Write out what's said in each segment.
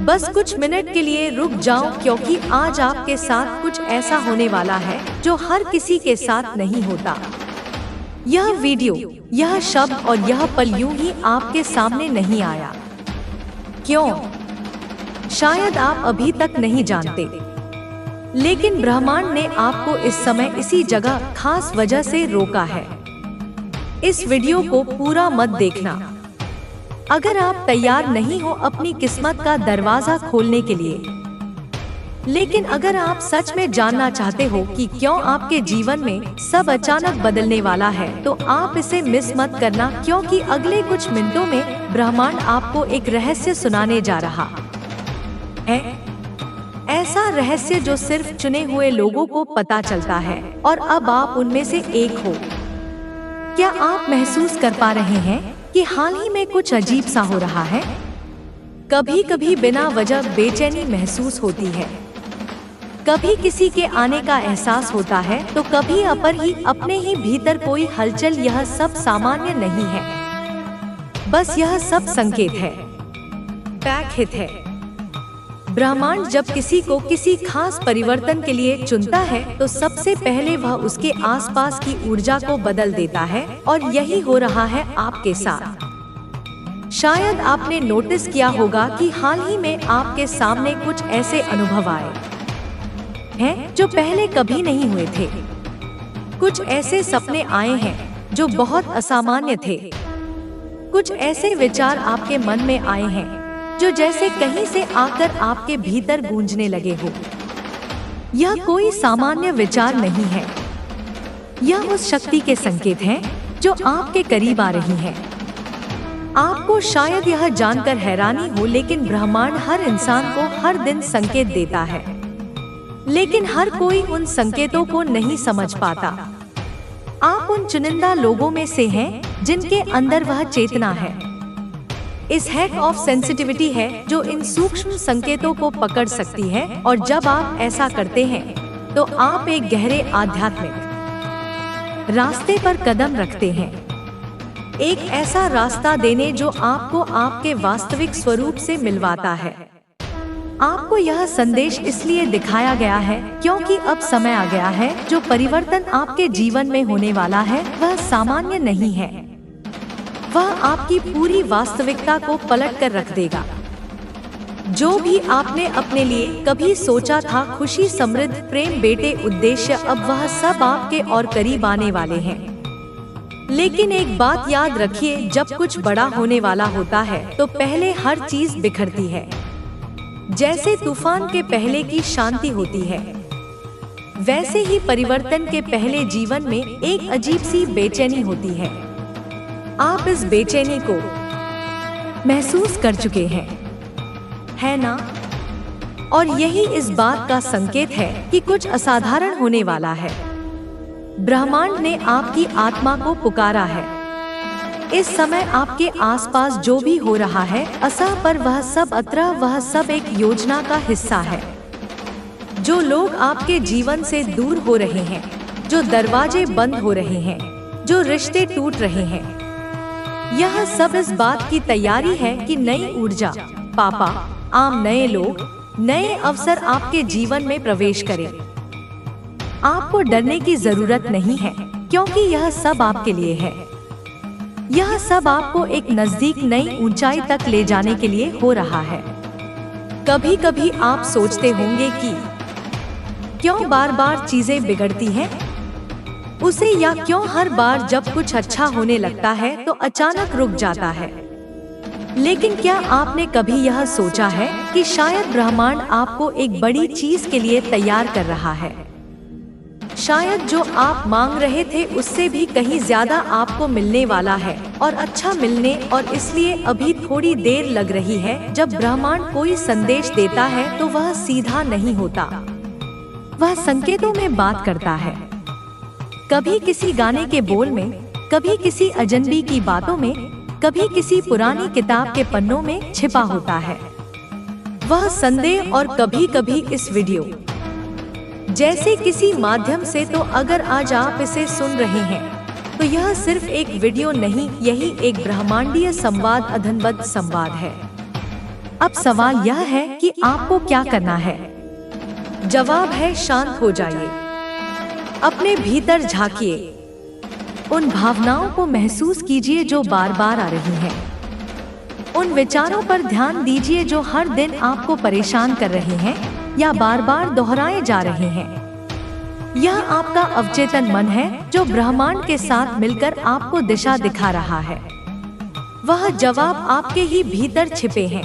बस कुछ मिनट के लिए रुक जाओ, क्योंकि आज आपके साथ कुछ ऐसा होने वाला है जो हर किसी के साथ नहीं होता। यह वीडियो, यह शब्द और यह पल यूं ही आपके सामने नहीं आया। क्यों? शायद आप अभी तक नहीं जानते, लेकिन ब्रह्मांड ने आपको इस समय इसी जगह खास वजह से रोका है। इस वीडियो को पूरा मत देखना। अगर आप तैयार नहीं हो अपनी किस्मत का दरवाजा खोलने के लिए, लेकिन अगर आप सच में जानना चाहते हो कि क्यों आपके जीवन में सब अचानक बदलने वाला है, तो आप इसे मिस मत करना, क्योंकि अगले कुछ मिनटों में ब्रह्मांड आपको एक रहस्य सुनाने जा रहा है। ऐसा रहस्य जो सिर्फ चुने हुए लोगों को पता चलता है, और अब आप उनमें से एक हो। क्या आप महसूस कर पा रहे हैं कि हाल ही में कुछ अजीब सा हो रहा है? कभी कभी बिना वजह बेचैनी महसूस होती है, कभी किसी के आने का एहसास होता है, तो कभी अपने ही भीतर कोई हलचल। यह सब सामान्य नहीं है, बस यह सब संकेत है, पैक है। ब्रह्मांड जब किसी को किसी खास परिवर्तन के लिए चुनता है, तो सबसे पहले वह उसके आसपास की ऊर्जा को बदल देता है, और यही हो रहा है आपके साथ। शायद आपने नोटिस किया होगा कि हाल ही में आपके सामने कुछ ऐसे अनुभव आए हैं जो पहले कभी नहीं हुए थे। कुछ ऐसे सपने आए हैं जो बहुत असामान्य थे। कुछ ऐसे विचार आपके मन में आए हैं जो जैसे कहीं से आकर आपके भीतर गूंजने लगे हो। यह कोई सामान्य विचार नहीं है, यह उस शक्ति के संकेत हैं जो आपके करीब आ रही है। आपको शायद यह जानकर हैरानी हो, लेकिन ब्रह्मांड हर इंसान को हर दिन संकेत देता है, लेकिन हर कोई उन संकेतों को नहीं समझ पाता। आप उन चुनिंदा लोगों में से हैं जिनके अंदर वह चेतना है, इस हैक ऑफ सेंसिटिविटी है जो इन सूक्ष्म संकेतों को पकड़ सकती है। और जब आप ऐसा करते हैं, तो आप एक गहरे आध्यात्मिक रास्ते पर कदम रखते हैं, एक ऐसा रास्ता देने जो आपको आपके वास्तविक स्वरूप से मिलवाता है। आपको यह संदेश इसलिए दिखाया गया है क्योंकि अब समय आ गया है। जो परिवर्तन आपके जीवन में होने वाला है वह सामान्य नहीं है, वह आपकी पूरी वास्तविकता को पलट कर रख देगा। जो भी आपने अपने लिए कभी सोचा था, खुशी, समृद्ध, प्रेम, बेटे, उद्देश्य, अब वह सब आपके और करीब आने वाले हैं। लेकिन एक बात याद रखिए, जब कुछ बड़ा होने वाला होता है तो पहले हर चीज बिखरती है। जैसे तूफान के पहले की शांति होती है, वैसे ही परिवर्तन के पहले जीवन में एक अजीब सी बेचैनी होती है। आप इस बेचैनी को महसूस कर चुके हैं, है ना? और यही इस बात का संकेत है कि कुछ असाधारण होने वाला है। ब्रह्मांड ने आपकी आत्मा को पुकारा है। इस समय आपके आसपास जो भी हो रहा है, असह पर वह सब वह सब एक योजना का हिस्सा है। जो लोग आपके जीवन से दूर हो रहे हैं, जो दरवाजे बंद हो रहे हैं, जो रिश्ते टूट रहे हैं, यह सब इस बात की तैयारी है कि नई ऊर्जा, पापा, आम, नए लोग, नए अवसर आपके जीवन में प्रवेश करें। आपको डरने की जरूरत नहीं है, क्योंकि यह सब आपके लिए है। यह सब आपको एक नजदीक, नई ऊंचाई तक ले जाने के लिए हो रहा है। कभी कभी आप सोचते होंगे कि क्यों बार बार चीजें बिगड़ती हैं उसे, या क्यों हर बार जब कुछ अच्छा होने लगता है तो अचानक रुक जाता है। लेकिन क्या आपने कभी यह सोचा है कि शायद ब्रह्मांड आपको एक बड़ी चीज के लिए तैयार कर रहा है? शायद जो आप मांग रहे थे उससे भी कहीं ज्यादा आपको मिलने वाला है, और अच्छा मिलने, और इसलिए अभी थोड़ी देर लग रही है। जब ब्रह्मांड कोई संदेश देता है तो वह सीधा नहीं होता, वह संकेतों में बात करता है। कभी किसी गाने के बोल में, कभी किसी अजनबी की बातों में, कभी किसी पुरानी किताब के पन्नों में छिपा होता है वह संदेह, और कभी कभी इस वीडियो जैसे किसी माध्यम से। तो अगर आज आप इसे सुन रहे हैं तो यह सिर्फ एक वीडियो नहीं, यही एक ब्रह्मांडीय संवाद, अदभुत संवाद है। अब सवाल यह है कि आपको क्या करना है। जवाब है शांत हो जाइए, अपने भीतर झांकिए, उन भावनाओं को महसूस कीजिए जो बार बार आ रही हैं। उन विचारों पर ध्यान दीजिए जो हर दिन आपको परेशान कर रहे हैं या बार बार दोहराए जा रहे हैं। यह आपका अवचेतन मन है जो ब्रह्मांड के साथ मिलकर आपको दिशा दिखा रहा है। वह जवाब आपके ही भीतर छिपे हैं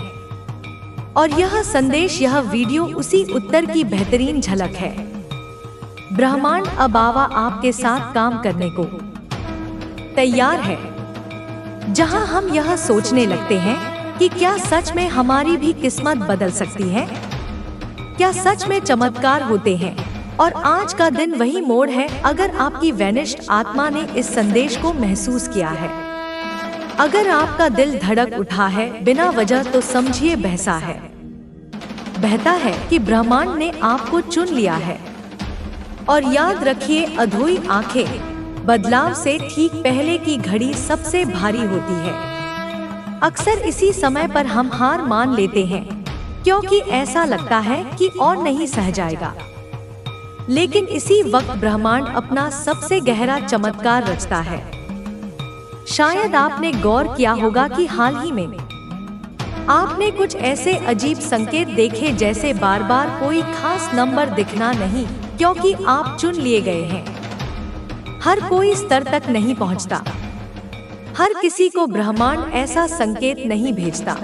और यह संदेश, यह वीडियो उसी उत्तर की बेहतरीन झलक है। ब्रह्मांड अब आपके साथ काम करने को तैयार है। जहां हम यह सोचने लगते हैं कि क्या सच में हमारी भी किस्मत बदल सकती है, क्या सच में चमत्कार होते हैं, और आज का दिन वही मोड़ है। अगर आपकी वैनिष्ड आत्मा ने इस संदेश को महसूस किया है, अगर आपका दिल धड़क उठा है बिना वजह, तो समझिए बहता है कि ब्रह्मांड ने आपको चुन लिया है। और याद रखिए, अधूरी आंखें बदलाव से ठीक पहले की घड़ी सबसे भारी होती है। अक्सर इसी समय पर हम हार मान लेते हैं क्योंकि ऐसा लगता है कि और नहीं सह जाएगा। लेकिन इसी वक्त ब्रह्मांड अपना सबसे गहरा चमत्कार रचता है। शायद आपने गौर किया होगा कि हाल ही में आपने कुछ ऐसे अजीब संकेत देखे, जैसे बार बार कोई खास नंबर दिखना नहीं, क्योंकि आप चुन लिए गए हैं। हर कोई स्तर तक नहीं पहुंचता, हर किसी को ब्रह्मांड ऐसा संकेत नहीं भेजता।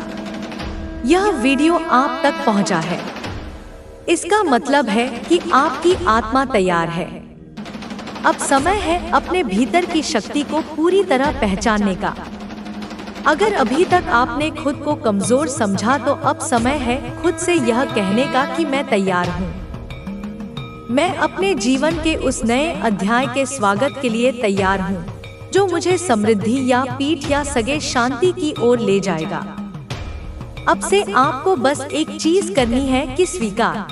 यह वीडियो आप तक पहुंचा है, इसका मतलब है कि आपकी आत्मा तैयार है। अब समय है अपने भीतर की शक्ति को पूरी तरह पहचानने का। अगर अभी तक आपने खुद को कमजोर समझा, तो अब समय है खुद से यह कहने का कि मैं तैयार हूँ। मैं अपने जीवन के उस नए अध्याय के स्वागत के लिए तैयार हूँ जो मुझे समृद्धि या पीठ या सगे शांति की ओर ले जाएगा। अब से आपको बस एक चीज करनी है कि स्वीकार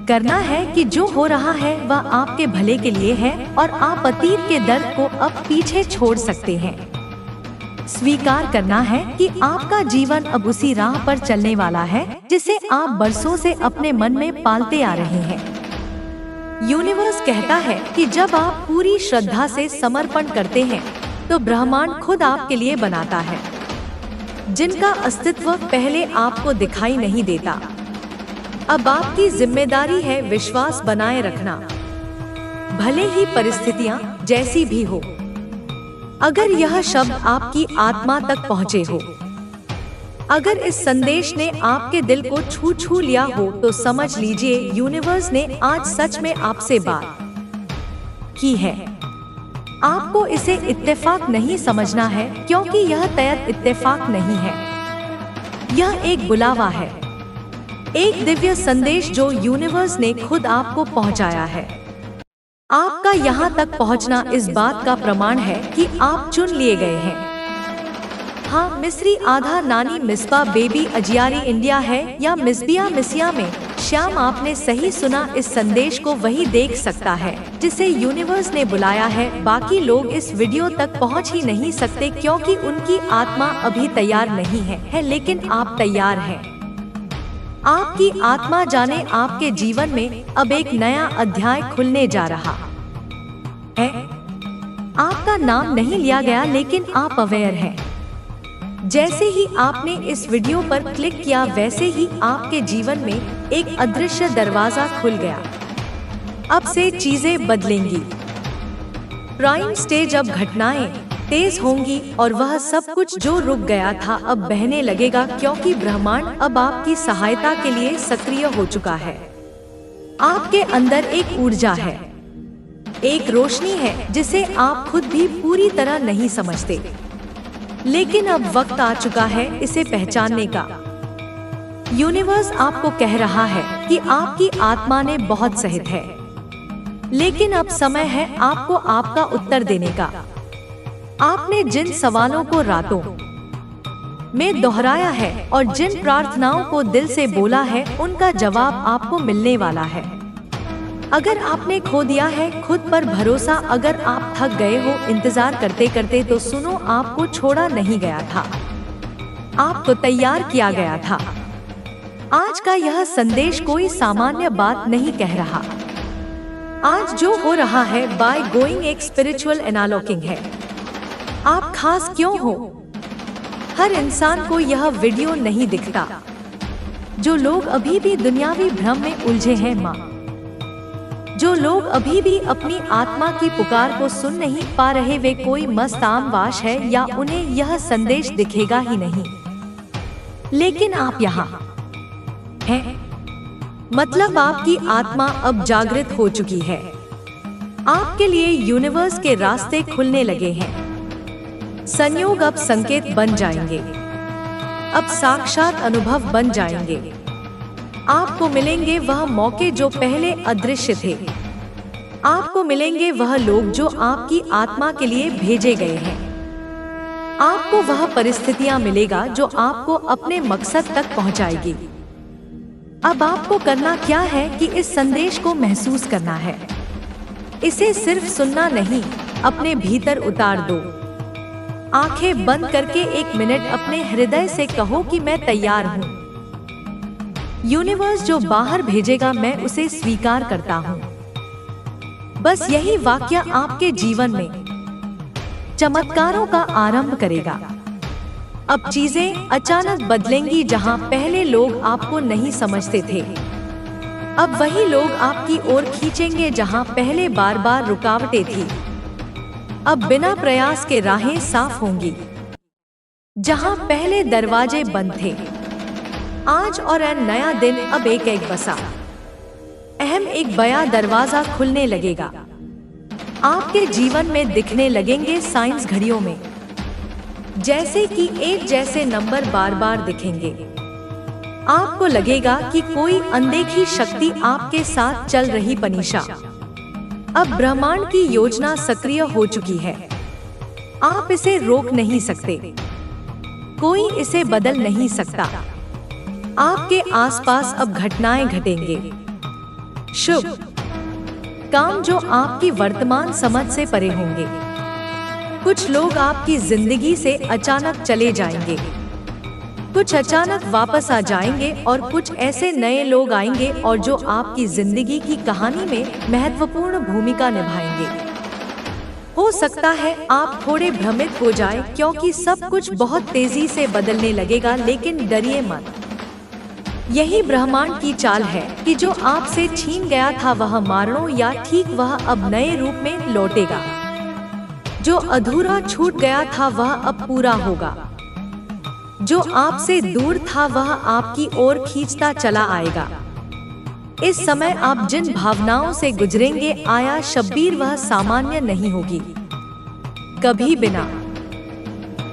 करना है कि जो हो रहा है वह आपके भले के लिए है और आप अतीत के दर्द को अब पीछे छोड़ सकते हैं। स्वीकार करना है कि आपका जीवन अब उसी राह पर चलने वाला है जिसे आप बरसों से अपने मन में पालते आ रहे हैं। यूनिवर्स कहता है कि जब आप पूरी श्रद्धा से समर्पण करते हैं तो ब्रह्मांड खुद आपके लिए बनाता है, जिनका अस्तित्व पहले आपको दिखाई नहीं देता। अब आपकी जिम्मेदारी है विश्वास बनाए रखना, भले ही परिस्थितियां जैसी भी हो। अगर यह शब्द आपकी आत्मा तक पहुँचे हो, अगर इस संदेश ने आपके दिल को छू लिया हो, तो समझ लीजिए यूनिवर्स ने आज सच में आपसे बात की है। आपको इसे इत्तेफाक नहीं समझना है, क्योंकि यह तय इत्तेफाक नहीं है। यह एक बुलावा है, एक दिव्य संदेश जो यूनिवर्स ने खुद आपको पहुंचाया है। आपका यहाँ तक पहुँचना इस बात का प्रमाण है कि आप चुन लिए गए हैं। हाँ, मिस्री आधा नानी मिसबा बेबी अजियारी इंडिया है या मिसबिया मिसिया में श्याम, आपने सही सुना। इस संदेश को वही देख सकता है जिसे यूनिवर्स ने बुलाया है। बाकी लोग इस वीडियो तक पहुंच ही नहीं सकते क्योंकि उनकी आत्मा अभी तैयार नहीं है, लेकिन आप तैयार हैं। आपकी आत्मा जाने आपके जीवन में अब एक नया अध्याय खुलने जा रहा है। आपका नाम नहीं लिया गया, लेकिन आप अवेयर हैं। जैसे ही आपने इस वीडियो पर क्लिक किया, वैसे ही आपके जीवन में एक अदृश्य दरवाजा खुल गया। अब से चीजें बदलेंगी। प्राइम स्टेज, अब घटनाएं तेज होंगी और वह सब कुछ जो रुक गया था अब बहने लगेगा, क्योंकि ब्रह्मांड अब आपकी सहायता के लिए सक्रिय हो चुका है। आपके अंदर एक ऊर्जा है, एक रोशनी है जिसे आप खुद भी पूरी तरह नहीं समझते, लेकिन अब वक्त आ चुका है इसे पहचानने का। यूनिवर्स आपको कह रहा है कि आपकी आत्मा ने बहुत सहित है, लेकिन अब समय है आपको आपका उत्तर देने का। आपने जिन सवालों को रातों में दोहराया है और जिन प्रार्थनाओं को दिल से बोला है, उनका जवाब आपको मिलने वाला है। अगर आपने खो दिया है खुद पर भरोसा, अगर आप थक गए हो इंतजार करते करते, तो सुनो, आपको छोड़ा नहीं गया था। आपको तैयार किया गया था। आज का यह संदेश कोई सामान्य बात नहीं कह रहा। आज जो हो रहा है बाय गोइंग एक स्पिरिचुअल एनालॉकिंग है। आप खास क्यों हो? हर इंसान को यह वीडियो नहीं दिखता। जो लोग अभी भी दुनियावी भ्रम में उलझे हैं माँ, जो लोग अभी भी अपनी आत्मा की पुकार को सुन नहीं पा रहे, वे कोई मस्त आमवाश है या उन्हें यह संदेश दिखेगा ही नहीं। लेकिन आप यहाँ हैं, मतलब आपकी आत्मा अब जागृत हो चुकी है। आपके लिए यूनिवर्स के रास्ते खुलने लगे हैं। संयोग अब संकेत बन जाएंगे, अब साक्षात अनुभव बन जाएंगे। आपको मिलेंगे वह मौके जो पहले अदृश्य थे। आपको मिलेंगे वह लोग जो आपकी आत्मा के लिए भेजे गए हैं। आपको वह परिस्थितियां मिलेगा जो आपको अपने मकसद तक पहुंचाएगी। अब आपको करना क्या है कि इस संदेश को महसूस करना है। इसे सिर्फ सुनना नहीं, अपने भीतर उतार दो। आंखें बंद करके 1 मिनट अपने हृदय से कहो कि मैं तैयार हूँ। यूनिवर्स जो बाहर भेजेगा मैं उसे स्वीकार करता हूँ। बस यही वाक्य आपके जीवन में चमत्कारों का आरंभ करेगा। अब चीजें अचानक बदलेंगी। जहाँ पहले लोग आपको नहीं समझते थे, अब वही लोग आपकी ओर खींचेंगे। जहाँ पहले बार बार रुकावटें थी, अब बिना प्रयास के राहें साफ होंगी। जहाँ पहले दरवाजे बंद थे, आज और नया दिन अब एक एक बसा अहम एक बया दरवाजा खुलने लगेगा। आपके जीवन में दिखने लगेंगे साइंस घड़ियों में, जैसे कि एक जैसे नंबर बार बार दिखेंगे। आपको लगेगा कि कोई अनदेखी शक्ति आपके साथ चल रही। पनीशा, अब ब्रह्मांड की योजना सक्रिय हो चुकी है। आप इसे रोक नहीं सकते, कोई इसे बदल नहीं सकता। आपके आसपास अब घटनाएं घटेंगे, शुभ काम जो आपकी वर्तमान समझ से परे होंगे। कुछ लोग आपकी जिंदगी से अचानक चले जाएंगे, कुछ अचानक वापस आ जाएंगे और कुछ ऐसे नए लोग आएंगे और जो आपकी जिंदगी की कहानी में महत्वपूर्ण भूमिका निभाएंगे। हो सकता है आप थोड़े भ्रमित हो जाएं क्योंकि सब कुछ बहुत तेजी से बदलने लगेगा, लेकिन डरिए मत। यही ब्रह्मांड की चाल है कि जो आपसे छीन गया था वह मारणों या ठीक वह अब नए रूप में लौटेगा। जो अधूरा छूट गया था वह अब पूरा होगा। जो आपसे दूर था वह आपकी ओर खींचता चला आएगा। इस समय आप जिन भावनाओं से गुजरेंगे आया शब्बीर वह सामान्य नहीं होगी। कभी बिना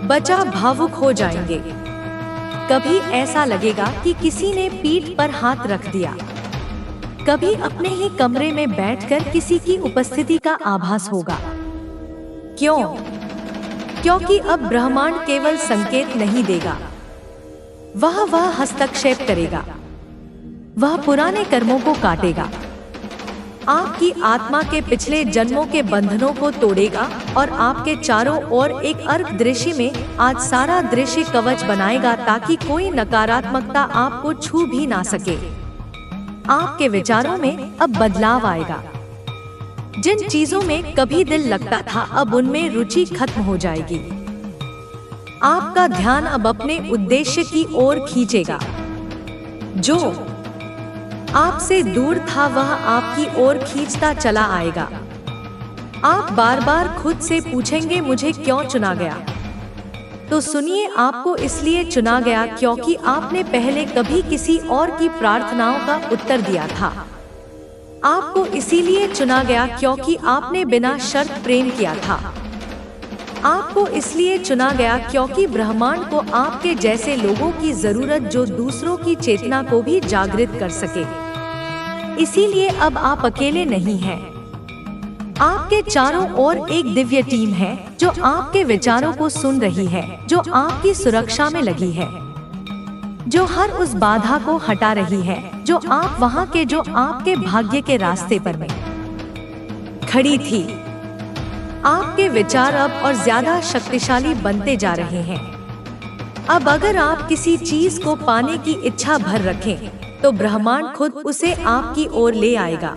बचा भावुक हो जाएंगे, कभी ऐसा लगेगा कि किसी ने पीठ पर हाथ रख दिया, कभी अपने ही कमरे में बैठकर किसी की उपस्थिति का आभास होगा। क्यों? क्योंकि अब ब्रह्मांड केवल संकेत नहीं देगा, वह हस्तक्षेप करेगा। वह पुराने कर्मों को काटेगा, आपकी आत्मा के पिछले जन्मों के बंधनों को तोड़ेगा और आपके चारों ओर एक अर्क दृश्य में आज सारा दृश्य कवच बनाएगा ताकि कोई नकारात्मकता आपको छू भी ना सके। आपके विचारों में अब बदलाव आएगा। जिन चीजों में कभी दिल लगता था अब उनमें रुचि खत्म हो जाएगी। आपका ध्यान अब अपने उद्देश्य की ओर खींचेगा। जो आपसे दूर था वह आपकी ओर खींचता चला आएगा। आप बार बार खुद से पूछेंगे मुझे क्यों चुना गया? तो सुनिए, आपको इसलिए चुना गया क्योंकि आपने पहले कभी किसी और की प्रार्थनाओं का उत्तर दिया था। आपको इसीलिए चुना गया क्योंकि आपने बिना शर्त प्रेम किया था। आपको इसलिए चुना गया क्योंकि ब्रह्मांड को आपके जैसे लोगों की जरूरत जो दूसरों की चेतना को भी जागृत कर सके। इसीलिए अब आप अकेले नहीं हैं। आपके चारों ओर एक दिव्य टीम है जो आपके विचारों को सुन रही है, जो आपकी सुरक्षा में लगी है, जो हर उस बाधा को हटा रही है जो आपके भाग्य के रास्ते पर में खड़ी थी। आपके विचार अब और ज्यादा शक्तिशाली बनते जा रहे हैं। अब अगर आप किसी चीज को पाने की इच्छा भर रखें, तो ब्रह्मांड खुद उसे आपकी ओर ले आएगा।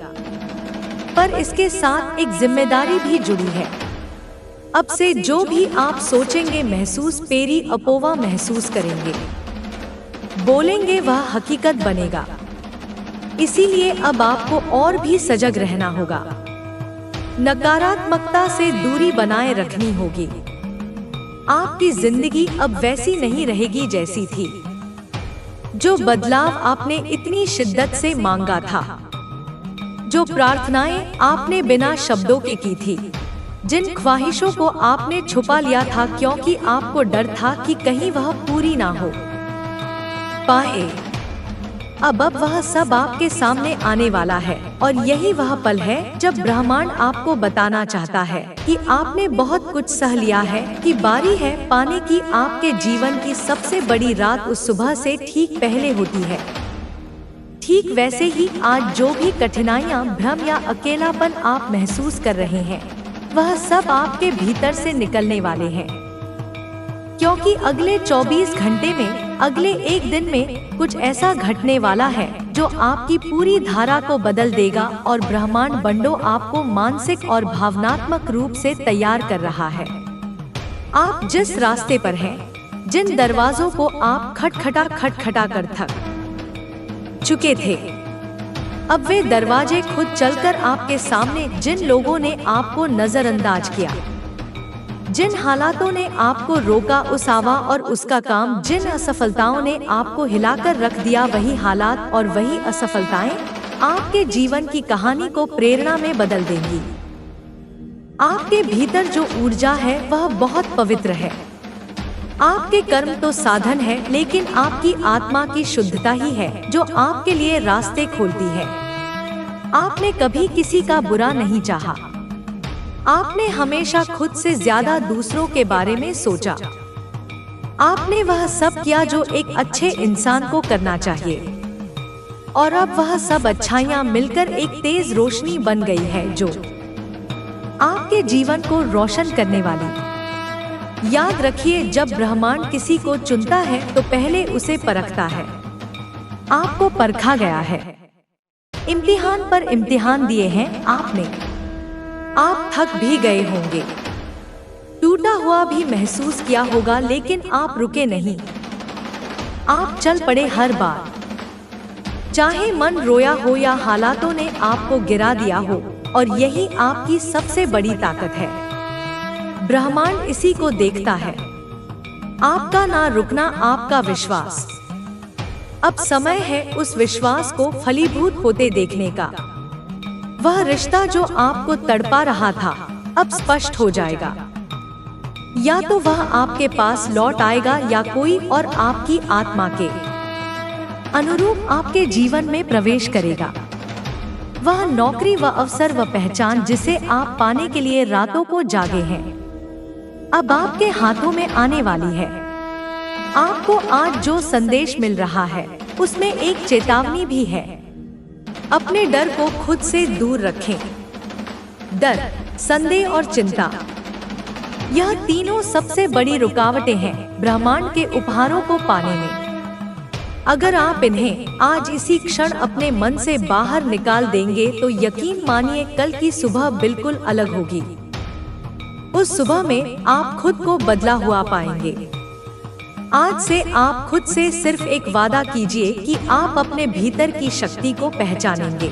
पर इसके साथ एक जिम्मेदारी भी जुड़ी है। अब से जो भी आप सोचेंगे, महसूस पेरी अपोवा महसूस करेंगे, बोलेंगे, वह हकीकत बनेगा। इसीलिए अब आपको और भी सजग रहना होगा। नकारात्मकता से दूरी बनाए रखनी होगी। आपकी जिंदगी अब वैसी नहीं रहेगी जैसी थी। जो बदलाव आपने इतनी शिद्दत से मांगा था, जो प्रार्थनाएं आपने बिना शब्दों के की थी, जिन ख्वाहिशों को आपने छुपा लिया था क्योंकि आपको डर था कि कहीं वह पूरी ना हो पाए, अब वह सब आपके सामने आने वाला है। और यही वह पल है जब ब्रह्मांड आपको बताना चाहता है कि आपने बहुत कुछ सह लिया है, कि बारी है पाने की। आपके जीवन की सबसे बड़ी रात उस सुबह से ठीक पहले होती है। ठीक वैसे ही आज जो भी कठिनाइयाँ, भ्रम या अकेलापन आप महसूस कर रहे हैं, वह सब आपके भीतर से निकलने वाले हैं। क्योंकि अगले 24 घंटे में, अगले एक दिन में कुछ ऐसा घटने वाला है जो आपकी पूरी धारा को बदल देगा। और ब्रह्मांड बंडो आपको मानसिक और भावनात्मक रूप से तैयार कर रहा है। आप जिस रास्ते पर हैं, जिन दरवाजों को आप खटखटा कर थक चुके थे, अब वे दरवाजे खुद चलकर आपके सामने, जिन लोगों ने आपको नजरअंदाज किया, जिन हालातों ने आपको रोका, उस आवा और उसका काम, जिन असफलताओं ने आपको हिलाकर रख दिया, वही हालात और वही असफलताएं आपके जीवन की कहानी को प्रेरणा में बदल देंगी। आपके भीतर जो ऊर्जा है वह बहुत पवित्र है। आपके कर्म तो साधन है, लेकिन आपकी आत्मा की शुद्धता ही है जो आपके लिए रास्ते खोलती है। आपने कभी किसी का बुरा नहीं चाहा। आपने हमेशा खुद से ज्यादा दूसरों के बारे में सोचा। आपने वह सब किया जो एक अच्छे इंसान को करना चाहिए। और अब वह सब अच्छाइयाँ मिलकर एक तेज रोशनी बन गई है जो आपके जीवन को रोशन करने वाली। याद रखिए, जब ब्रह्मांड किसी को चुनता है तो पहले उसे परखता है। आपको परखा गया है, इम्तिहान पर इम्तिहान दिए हैं आपने। आप थक भी गए होंगे, टूटा हुआ भी महसूस किया होगा, लेकिन आप रुके नहीं। आप चल पड़े हर बार, चाहे मन रोया हो या हालातों ने आपको गिरा दिया हो। और यही आपकी सबसे बड़ी ताकत है। ब्रह्मांड इसी को देखता है, आपका ना रुकना, आपका विश्वास। अब समय है उस विश्वास को फलीभूत होते देखने का। वह रिश्ता जो आपको तड़पा रहा था अब स्पष्ट हो जाएगा। या तो वह आपके पास लौट आएगा या कोई और आपकी आत्मा के अनुरूप आपके जीवन में प्रवेश करेगा। वह नौकरी व अवसर व पहचान जिसे आप पाने के लिए रातों को जागे हैं, अब आपके हाथों में आने वाली है। आपको आज जो संदेश मिल रहा है उसमें एक चेतावनी भी है। अपने डर को खुद से दूर रखें। डर, संदेह और चिंता, यह तीनों सबसे बड़ी रुकावटें हैं ब्रह्मांड के उपहारों को पाने में। अगर आप इन्हें आज इसी क्षण अपने मन से बाहर निकाल देंगे तो यकीन मानिए कल की सुबह बिल्कुल अलग होगी। उस सुबह में आप खुद को बदला हुआ पाएंगे। आज से आप खुद से सिर्फ एक वादा कीजिए कि आप अपने भीतर की शक्ति को पहचानेंगे।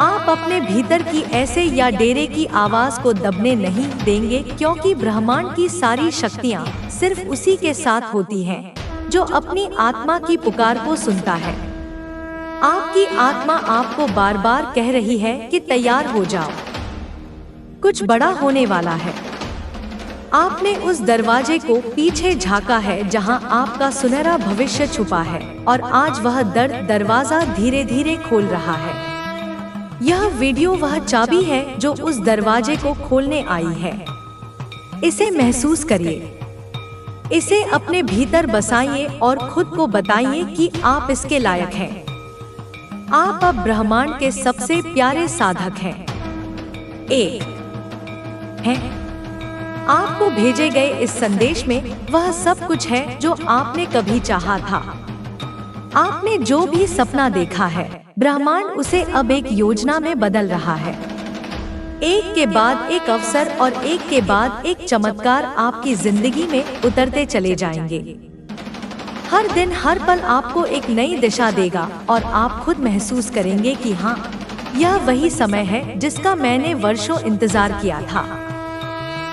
आप अपने भीतर की ऐसे या डेरे की आवाज को दबने नहीं देंगे, क्योंकि ब्रह्मांड की सारी शक्तियाँ सिर्फ उसी के साथ होती हैं जो अपनी आत्मा की पुकार को सुनता है। आपकी आत्मा आपको बार बार कह रही है कि तैयार हो जाओ, कुछ बड़ा होने वाला है। आपने उस दरवाजे को पीछे झांका है जहां आपका सुनहरा भविष्य छुपा है, और आज वह दरवाजा धीरे धीरे खोल रहा है। यह वीडियो वह चाबी है जो उस दरवाजे को खोलने आई है। इसे महसूस करिए, इसे अपने भीतर बसाइए और खुद को बताइए कि आप इसके लायक हैं। आप अब ब्रह्मांड के सबसे प्यारे साधक हैं। एक हैं आपको भेजे गए इस संदेश में वह सब कुछ है जो आपने कभी चाहा था। आपने जो भी सपना देखा है, ब्रह्मांड उसे अब एक योजना में बदल रहा है। एक के बाद एक अवसर और एक के बाद एक चमत्कार आपकी जिंदगी में उतरते चले जाएंगे। हर दिन हर पल आपको एक नई दिशा देगा और आप खुद महसूस करेंगे कि हाँ, यह वही समय है जिसका मैंने वर्षों इंतजार किया था।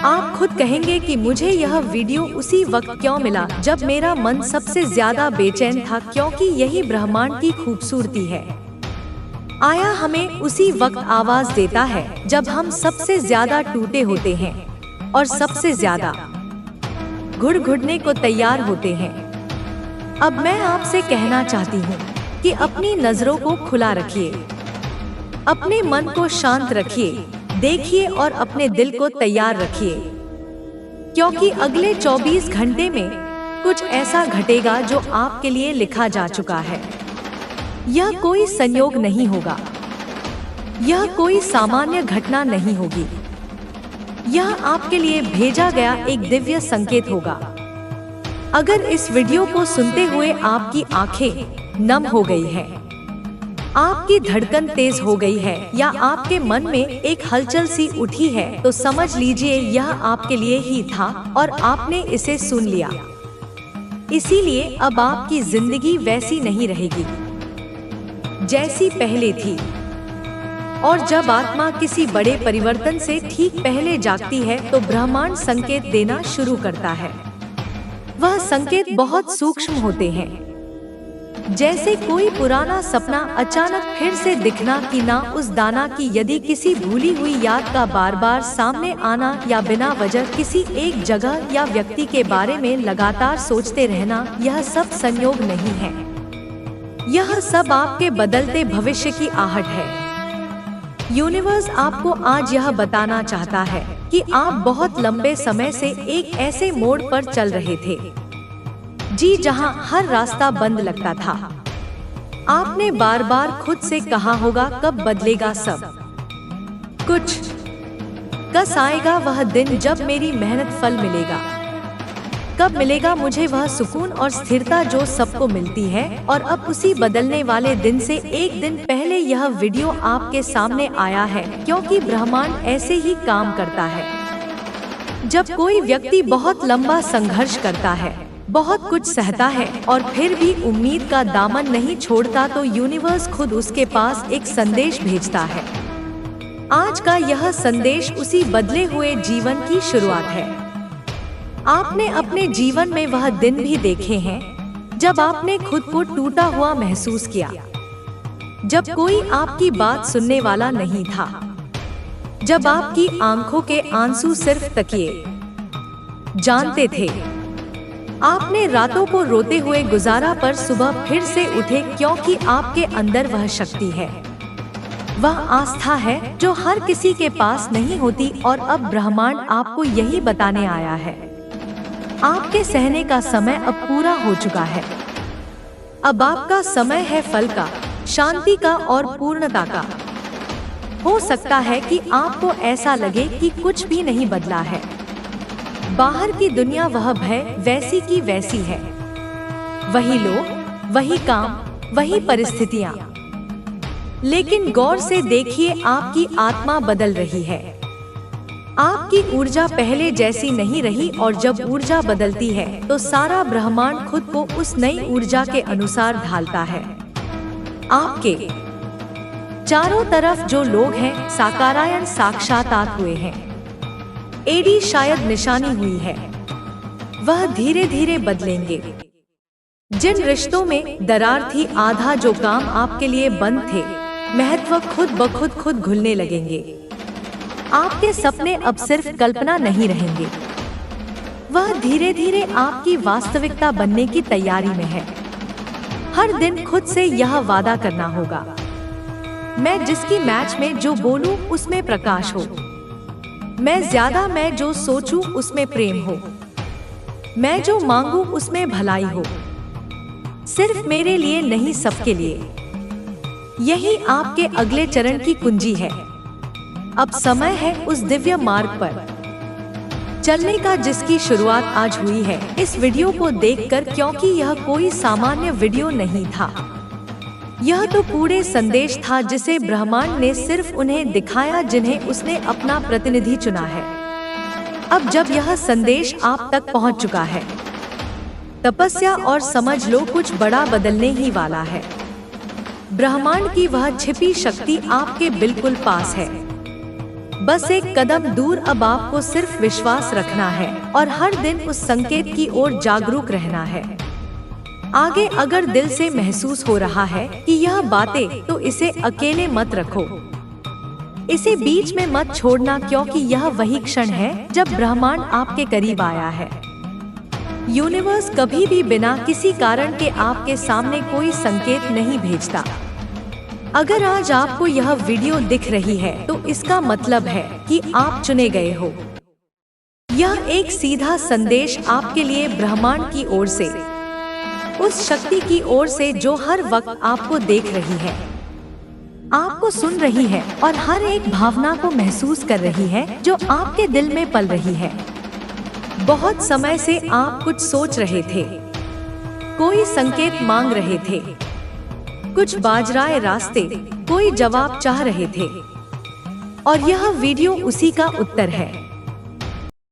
आप खुद कहेंगे कि मुझे यह वीडियो उसी वक्त क्यों मिला जब मेरा मन सबसे ज्यादा बेचैन था, क्योंकि यही ब्रह्मांड की खूबसूरती है। आया हमें उसी वक्त आवाज देता है जब हम सबसे ज्यादा टूटे होते हैं और सबसे ज्यादा घुटने को तैयार होते हैं। अब मैं आपसे कहना चाहती हूँ कि अपनी नजरों को खुला रखिए, अपने मन को शांत रखिए, देखिए और अपने दिल को तैयार रखिए, क्योंकि अगले 24 घंटे में कुछ ऐसा घटेगा जो आपके लिए लिखा जा चुका है। यह कोई संयोग नहीं होगा, यह कोई सामान्य घटना नहीं होगी, यह आपके लिए भेजा गया एक दिव्य संकेत होगा। अगर इस वीडियो को सुनते हुए आपकी आंखें नम हो गई है, आपकी धड़कन तेज हो गई है या आपके मन में एक हलचल सी उठी है, तो समझ लीजिए यह आपके लिए ही था और आपने इसे सुन लिया। इसीलिए अब आपकी जिंदगी वैसी नहीं रहेगी जैसी पहले थी। और जब आत्मा किसी बड़े परिवर्तन से ठीक पहले जागती है तो ब्रह्मांड संकेत देना शुरू करता है। वह संकेत बहुत सूक्ष्म होते हैं, जैसे कोई पुराना सपना अचानक फिर से दिखना कि ना उस दाना की, यदि किसी भूली हुई याद का बार बार सामने आना या बिना वजह किसी एक जगह या व्यक्ति के बारे में लगातार सोचते रहना, यह सब संयोग नहीं है। यह सब आपके बदलते भविष्य की आहट है। यूनिवर्स आपको आज यह बताना चाहता है कि आप बहुत लंबे समय से एक ऐसे मोड़ पर चल रहे थे जी जहां हर रास्ता बंद लगता था। आपने बार बार खुद से कहा होगा, कब बदलेगा सब कुछ, कस आएगा वह दिन जब मेरी मेहनत फल मिलेगा, कब मिलेगा मुझे वह सुकून और स्थिरता जो सबको मिलती है। और अब उसी बदलने वाले दिन से एक दिन पहले यह वीडियो आपके सामने आया है, क्योंकि ब्रह्मांड ऐसे ही काम करता है। जब कोई व्यक्ति बहुत लंबा संघर्ष करता है, बहुत कुछ सहता है और फिर भी उम्मीद का दामन नहीं छोड़ता, तो यूनिवर्स खुद उसके पास एक संदेश भेजता है। आज का यह संदेश उसी बदले हुए जीवन की शुरुआत है। आपने अपने जीवन में वह दिन भी देखे हैं जब आपने खुद को टूटा हुआ महसूस किया, जब कोई आपकी बात सुनने वाला नहीं था, जब आपकी आंखों के आंसू सिर्फ तकिए जानते थे। आपने रातों को रोते हुए गुजारा, पर सुबह फिर से उठे, क्योंकि आपके अंदर वह शक्ति है, वह आस्था है जो हर किसी के पास नहीं होती। और अब ब्रह्मांड आपको यही बताने आया है, आपके सहने का समय अब पूरा हो चुका है। अब आपका समय है फल का, शांति का और पूर्णता का। हो सकता है कि आपको ऐसा लगे कि कुछ भी नहीं बदला है, बाहर की दुनिया वह भय वैसी की वैसी है, वही लोग, वही काम, वही परिस्थितियां। लेकिन गौर से देखिए, आपकी आत्मा बदल रही है। आपकी ऊर्जा पहले जैसी नहीं रही, और जब ऊर्जा बदलती है तो सारा ब्रह्मांड खुद को उस नई ऊर्जा के अनुसार ढालता है। आपके चारों तरफ जो लोग हैं, साकारायण साक्षातात हुए हैं, एडी शायद निशानी हुई है, वह धीरे धीरे बदलेंगे। जिन रिश्तों में दरार थी, आधा जो काम आपके लिए बंद थे, महत्व खुद ब खुद घुलने लगेंगे। आपके सपने अब सिर्फ कल्पना नहीं रहेंगे, वह धीरे धीरे आपकी वास्तविकता बनने की तैयारी में है। हर दिन खुद से यह वादा करना होगा, मैं जिसकी मैच में जो बोलूं उसमें प्रकाश हो, मैं जो सोचूं उसमें प्रेम हो, मैं जो मांगूं उसमें भलाई हो, सिर्फ मेरे लिए नहीं सबके लिए। यही आपके अगले चरण की कुंजी है। अब समय है उस दिव्य मार्ग पर चलने का, जिसकी शुरुआत आज हुई है इस वीडियो को देखकर, क्योंकि यह कोई सामान्य वीडियो नहीं था। यह तो पूरे संदेश था जिसे ब्रह्मांड ने सिर्फ उन्हें दिखाया जिन्हें उसने अपना प्रतिनिधि चुना है। अब जब यह संदेश आप तक पहुंच चुका है, तपस्या और समझ लो, कुछ बड़ा बदलने ही वाला है। ब्रह्मांड की वह छिपी शक्ति आपके बिल्कुल पास है, बस एक कदम दूर। अब आपको सिर्फ विश्वास रखना है और हर दिन उस संकेत की ओर जागरूक रहना है। आगे अगर दिल से महसूस हो रहा है कि यह बातें, तो इसे अकेले मत रखो, इसे बीच में मत छोड़ना, क्योंकि यह वही क्षण है जब ब्रह्मांड आपके करीब आया है। यूनिवर्स कभी भी बिना किसी कारण के आपके सामने कोई संकेत नहीं भेजता। अगर आज आपको यह वीडियो दिख रही है तो इसका मतलब है कि आप चुने गए हो। यह एक सीधा संदेश आपके लिए ब्रह्मांड की ओर से, उस शक्ति की ओर से जो हर वक्त आपको देख रही है, आपको सुन रही है और हर एक भावना को महसूस कर रही है जो आपके दिल में पल रही है। बहुत समय से आप कुछ सोच रहे थे, कोई संकेत मांग रहे थे, कुछ बाजराए रास्ते, कोई जवाब चाह रहे थे, और यह वीडियो उसी का उत्तर है।